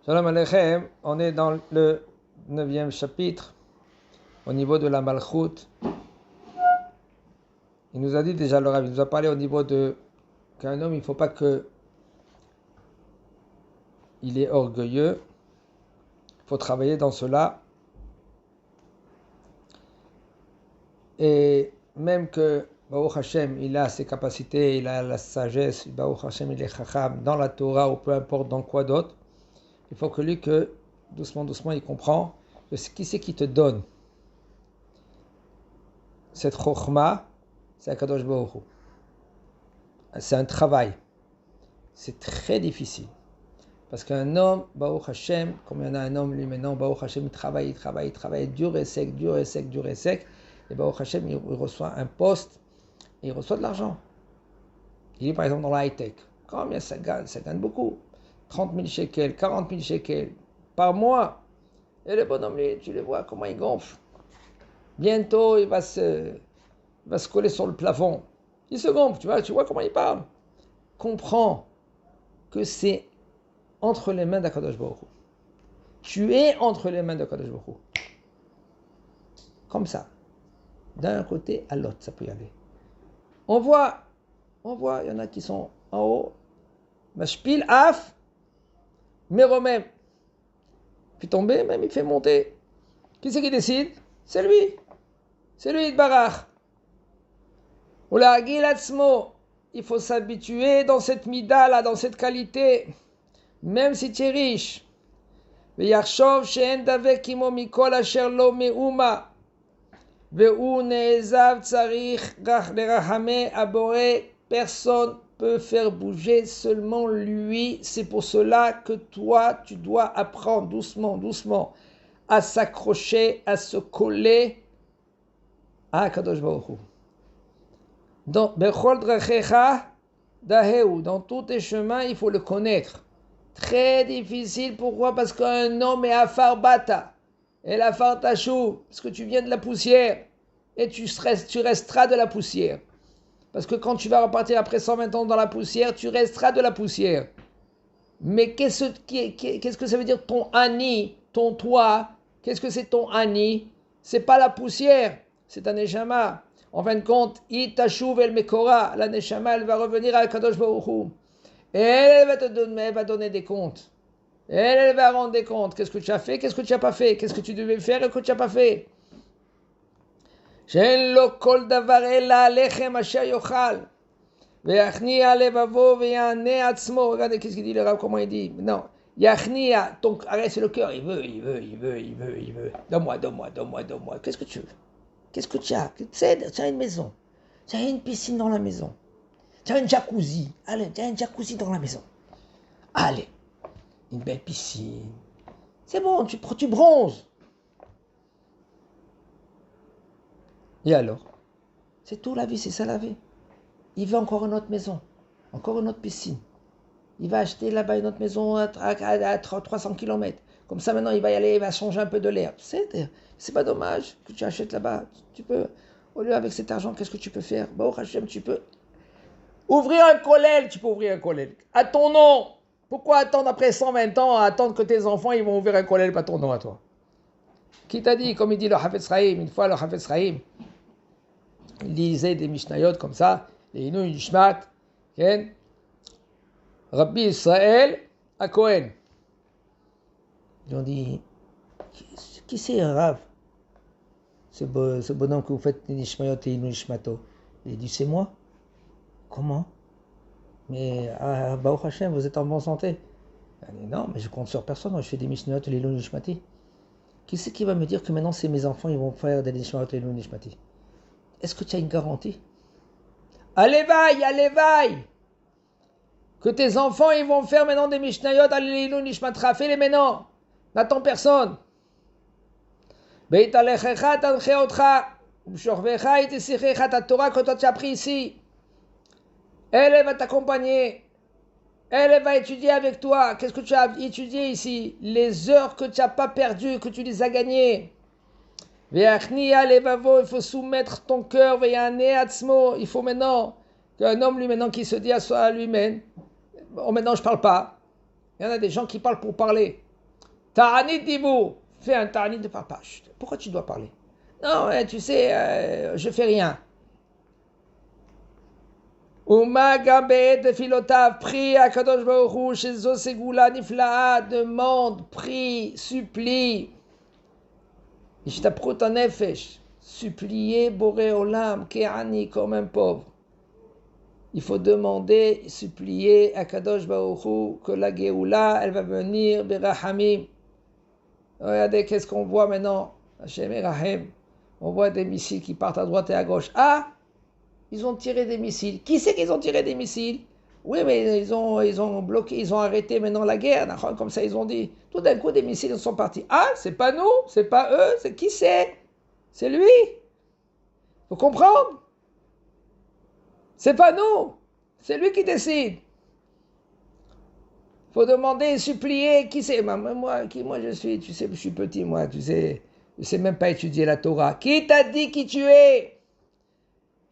Shalom Aleichem, on est dans le 9e chapitre, au niveau de la Malchut. Il nous a dit déjà, le Rav, il nous a parlé au niveau de qu'un homme, il ne faut pas que il est orgueilleux, il faut travailler dans cela. Et même que Baruch Hashem, il a ses capacités, il a la sagesse, Baruch Hashem, il est chacham dans la Torah ou peu importe dans quoi d'autre, il faut que lui, que doucement, il comprend que qui c'est qui te donne cette chokhma, c'est Akadosh Baruch Hu. C'est un travail. C'est très difficile. Parce qu'un homme, Baruch Hashem, comme il y en a un homme lui maintenant, Baruch Hashem, il travaille, dur et sec. Et Baruch Hashem, il reçoit un poste et il reçoit de l'argent. Il est par exemple dans la high-tech. Combien ça gagne? Ça gagne beaucoup. 30 000 shekels, 40 000 shekels par mois. Et le bonhomme, tu le vois comment il gonfle. Bientôt, il va se coller sur le plafond. Il se gonfle, tu vois comment il parle. Comprends que c'est entre les mains d'Akadosh Baruch Hu. Tu es entre les mains d'Akadosh Baruch Hu. Comme ça. D'un côté à l'autre, ça peut y aller. On voit, il y en a qui sont en haut. Mashpil, af, meromem. Puis tomber, même il fait monter. Qui c'est qui décide? C'est lui. C'est lui, Barach. Ou la Agil Atzmo. Il faut s'habituer dans cette mida là, dans cette qualité. Même si tu es riche. V'yachshov she'en davek imo mikol asher lo me'uma. Ve'u ne'ezav tzarich lerachameh aboré. Personne peut faire bouger, seulement lui. C'est pour cela que toi, tu dois apprendre doucement, à s'accrocher, à se coller à Kadosh Baruch Hu. Dans Bechol drachecha daheu, dans tous tes chemins, il faut le connaître. Très difficile, pourquoi? Parce qu'un homme est afar bata, et l'afar tachou, parce que tu viens de la poussière, et tu resteras de la poussière. Parce que quand tu vas repartir après 120 ans dans la poussière, tu resteras de la poussière. Mais qu'est-ce que ça veut dire ton ani, ton toi? Qu'est-ce que c'est ton ani? C'est pas la poussière, c'est un neshama. En fin de compte, itashuv el mekora, la neshama, elle va revenir à Kadosh Baruch Hu. Et elle va donner des comptes. Elle va rendre des comptes. Qu'est-ce que tu as fait? Qu'est-ce que tu n'as pas fait? Qu'est-ce que tu devais faire et que tu n'as pas fait? She'en lo kol davar ela alechem asher yochal. Ve'achnia levavo ve'yaneh atzmo. Regardez qu'est-ce qu'il dit le Rav, comment il dit. Non. Yachnia, arrête, c'est le cœur. Il veut. Donne-moi. Qu'est-ce que tu veux? Qu'est-ce que tu as? Tu as une maison. Tu as une piscine dans la maison. Tu as un jacuzzi. Allez, tu as un jacuzzi dans la maison. Allez, une belle piscine. C'est bon, tu bronzes. Et alors? C'est tout la vie, c'est ça la vie. Il veut encore une autre maison, encore une autre piscine. Il va acheter là-bas une autre maison à 300 km. Comme ça maintenant il va y aller, il va changer un peu de l'air. C'est pas dommage que tu achètes là-bas. Tu peux, au lieu avec cet argent, qu'est-ce que tu peux faire? Baruch Hashem, tu peux ouvrir un kollel, à ton nom. Pourquoi attendre après 120 ans à attendre que tes enfants ils vont ouvrir un kollel pas ton nom à toi? Qui t'a dit, comme il dit le Hafetz Chaim, une fois le Hafetz Chaim, il lisait des Mishnayot comme ça, les Inu Nishmat, Rabbi Israël à Cohen. Ils ont dit, qui c'est un Rav? Ce bonhomme que vous faites les Nishmayot et Inu Nishmato. Il a dit, c'est moi. Comment? Mais Baruch Hashem, vous êtes en bonne santé. Il dit, non, mais je compte sur personne, moi je fais des Mishnayot et Inu Nishmati. Qui c'est qui va me dire que maintenant c'est mes enfants, ils vont faire des Nishmayot et Inu Nishmati? Est-ce que tu as une garantie? Allez, vaille! Que tes enfants, ils vont faire maintenant des Mishnayot, Inu Nishmatra, fais-les maintenant. N'attends personne. Beit Alechecha tancheotcha, Ushorvecha itisichecha, ta Torah que toi tu as pris ici. Elle va t'accompagner. Elle va étudier avec toi. Qu'est-ce que tu as étudié ici? Les heures que tu n'as pas perdues, que tu les as gagnées. Il faut soumettre ton cœur. Il faut maintenant qu'un homme, lui, maintenant, qui se dit à lui-même, oh, maintenant, je ne parle pas. Il y en a des gens qui parlent pour parler. Ta'anit dibur. Fais un ta'anit de papa. Chut. Pourquoi tu dois parler? Non, tu sais, je fais rien. Uma gambet de filotav, prie à Kadosh Baruch Hu, chez Zosegula Niflaa, demande, prie, supplie. Ishtaprut nefesh, supplier Boré Olam, Ke'ani, comme un pauvre. Il faut demander, supplier à Kadosh Baruch Hu que la Géoula, elle va venir, Berahamim. Regardez, qu'est-ce qu'on voit maintenant? Hashem Erahem. On voit des missiles qui partent à droite et à gauche. Ah! Ils ont tiré des missiles. Qui c'est qu'ils ont tiré des missiles? Oui, mais ils ont bloqué, ils ont arrêté maintenant la guerre. Comme ça, ils ont dit. Tout d'un coup, des missiles sont partis. Ah, c'est pas nous, c'est pas eux, c'est qui c'est? C'est lui. Faut comprendre. C'est pas nous, c'est lui qui décide. Faut demander, supplier, qui c'est? Moi, je suis? Tu sais, je suis petit, moi, tu sais. Je sais même pas étudier la Torah. Qui t'a dit qui tu es?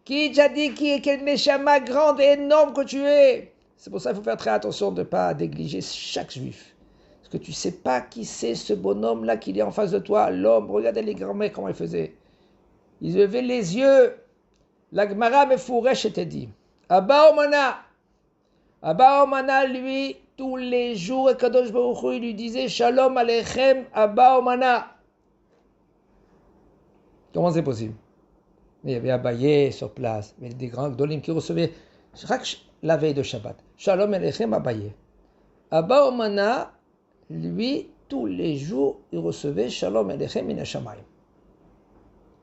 Qui t'a dit quel neshama grande et énorme que tu es? C'est pour ça qu'il faut faire très attention de ne pas négliger chaque juif. Parce que tu ne sais pas qui c'est ce bonhomme-là qui est en face de toi, l'homme. Regardez les grands-mères comment ils faisaient. Ils levaient les yeux. La Gemara Mefourech était dit. Abba Omana, lui, tous les jours, et Kadosh Baruch Hu, il lui disait Shalom Aleichem, Abba Omana. Comment c'est possible? Mais il y avait Abaye sur place, mais des grands Gdolim qui recevaient chaque la veille de Shabbat. Shalom Aleichem Abaye. Abba Omana, lui, tous les jours, il recevait Shalom Aleichem min Hashamayim.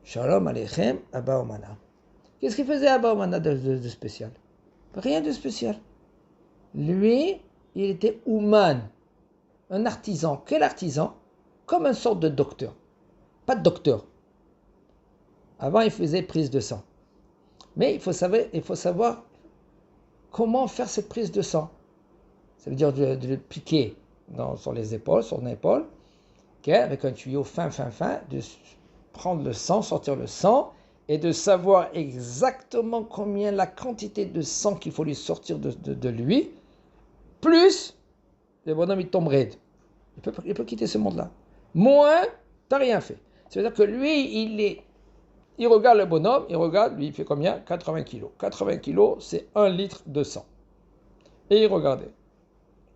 Shalom Aleichem Abba Omana. Qu'est-ce qu'il faisait Abba Omana de spécial? Rien de spécial. Lui, il était Ouman, un artisan. Quel artisan? Comme une sorte de docteur. Pas de docteur. Avant, il faisait prise de sang. Mais il faut savoir comment faire cette prise de sang. Ça veut dire de le piquer sur les épaules, sur l'épaule, avec un tuyau fin, de prendre le sang, sortir le sang, et de savoir exactement combien la quantité de sang qu'il faut lui sortir de lui, plus le bonhomme il tombe raide. Il peut quitter ce monde-là. Moins, t'as rien fait. C'est-à-dire que lui, il regarde le bonhomme, lui, il fait combien? 80 kilos. 80 kilos, c'est 1 litre de sang. Et il regardait.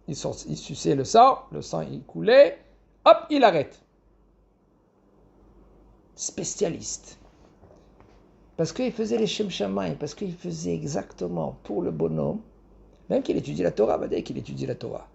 Il suçait le sang il coulait, hop, il arrête. Spécialiste. Parce qu'il faisait les Shem Shamayim, parce qu'il faisait exactement pour le bonhomme, même qu'il étudie la Torah, va dire qu'il étudie la Torah.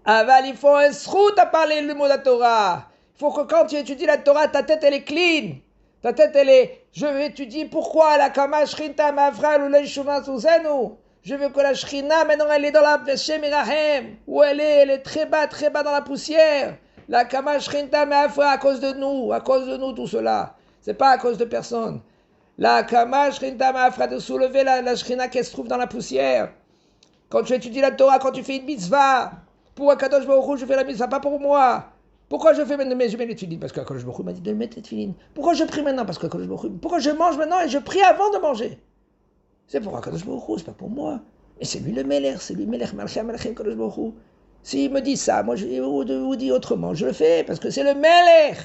Aval, il faut un srout à parler le mot de la Torah. Il faut que quand tu étudies la Torah, ta tête elle est clean. Ta tête elle est, je vais étudier pourquoi la Kama Shrinta Mafra Lulei Shuma Suzenu. Je veux que la Shrina, maintenant elle est dans la Veshem Irahem, où elle est très bas dans la poussière. La Kama Shrinta Mafra à cause de nous tout cela. C'est pas à cause de personne. La Kama Shrinta Mafra de soulever la Shrina qui se trouve dans la poussière. Quand tu étudies la Torah, quand tu fais une mitzvah, pour Akadosh Baruch Hu, je fais la mitzvah, pas pour moi. Pourquoi je fais maintenant, mais je mets les tefilines? Parce qu'Akadosh Baruch Hu m'a dit de mettre les tefilines. Pourquoi je prie maintenant? Parce qu'Akadosh Baruch Hu. Pourquoi je mange maintenant et je prie avant de manger? C'est pour Akadosh Baruch Hu, c'est pas pour moi. Et c'est lui le Melech, c'est lui Melech, Malchem, Malchem, Akadosh Baruch Hu. S'il me dit ça, moi je vous dis autrement, je le fais parce que c'est le Melech.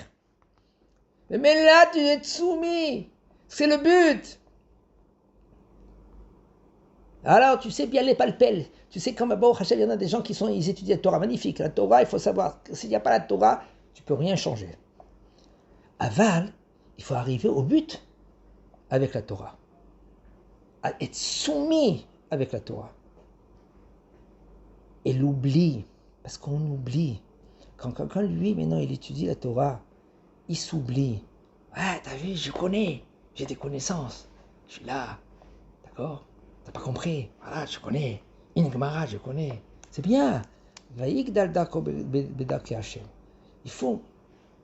Mais là, tu es soumis. C'est le but. Alors, tu sais bien les palpels. Tu sais, comme Baruch Hashem, il y en a des gens ils étudient la Torah, magnifique. La Torah, il faut savoir que s'il n'y a pas la Torah, tu ne peux rien changer. Aval, il faut arriver au but avec la Torah. À être soumis avec la Torah. Et l'oubli, parce qu'on oublie. Quand quelqu'un, lui, maintenant, il étudie la Torah, il s'oublie. Ah, t'as vu, je connais, j'ai des connaissances. Je suis là, d'accord? T'as pas compris? Voilà, je connais. Une Gemara, je connais. C'est bien. Il faut.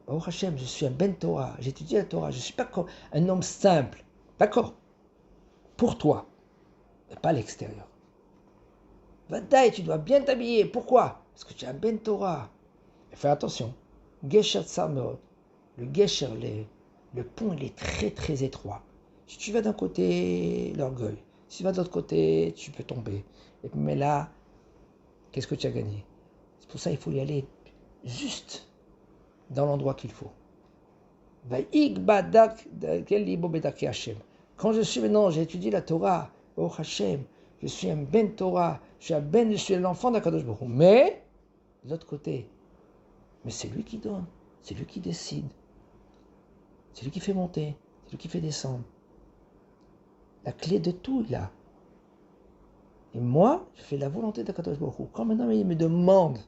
Baruch Hashem, je suis un ben Torah. J'étudie la Torah. Je ne suis pas comme un homme simple. D'accord? Pour toi. Mais pas à l'extérieur. Vadaï, tu dois bien t'habiller. Pourquoi? Parce que tu es un ben Torah. Et fais attention. Gesher Tzamot. Le Gesher, le pont, il est très très étroit. Si tu vas d'un côté, l'orgueil. Si tu vas de l'autre côté, tu peux tomber. Mais là, qu'est-ce que tu as gagné? C'est pour ça qu'il faut y aller juste. dans l'endroit qu'il faut. Quand je suis maintenant, j'ai étudié la Torah, Baruch Hashem, je suis un ben Torah, je suis l'enfant d'Akadosh Baruch Hu. Mais, de l'autre côté, mais c'est lui qui donne, c'est lui qui décide, c'est lui qui fait monter, c'est lui qui fait descendre. La clé de tout, il a. Et moi, je fais la volonté d'Akadosh Baruch Hu. Quand maintenant il me demande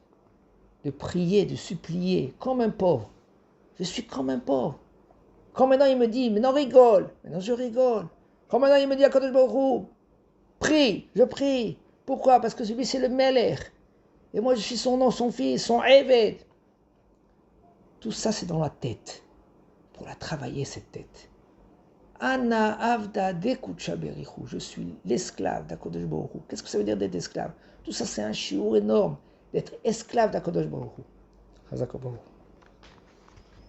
de prier, de supplier, comme un pauvre, je suis comme un pauvre. Quand maintenant il me dit, maintenant rigole, maintenant je rigole. Quand maintenant il me dit à Kadosh Baruch Hu, prie, je prie. Pourquoi? Parce que celui c'est le Melech. Et moi je suis son nom, son fils, son Eved. Tout ça c'est dans la tête. Pour la travailler cette tête. Ana avda dekucha berichu. Je suis l'esclave d'Akadosh Baruch Hu. Qu'est-ce que ça veut dire d'être esclave? Tout ça c'est un chiour énorme. D'être esclave d'Akadosh Baruch Hu. Chazak Baruch Hu.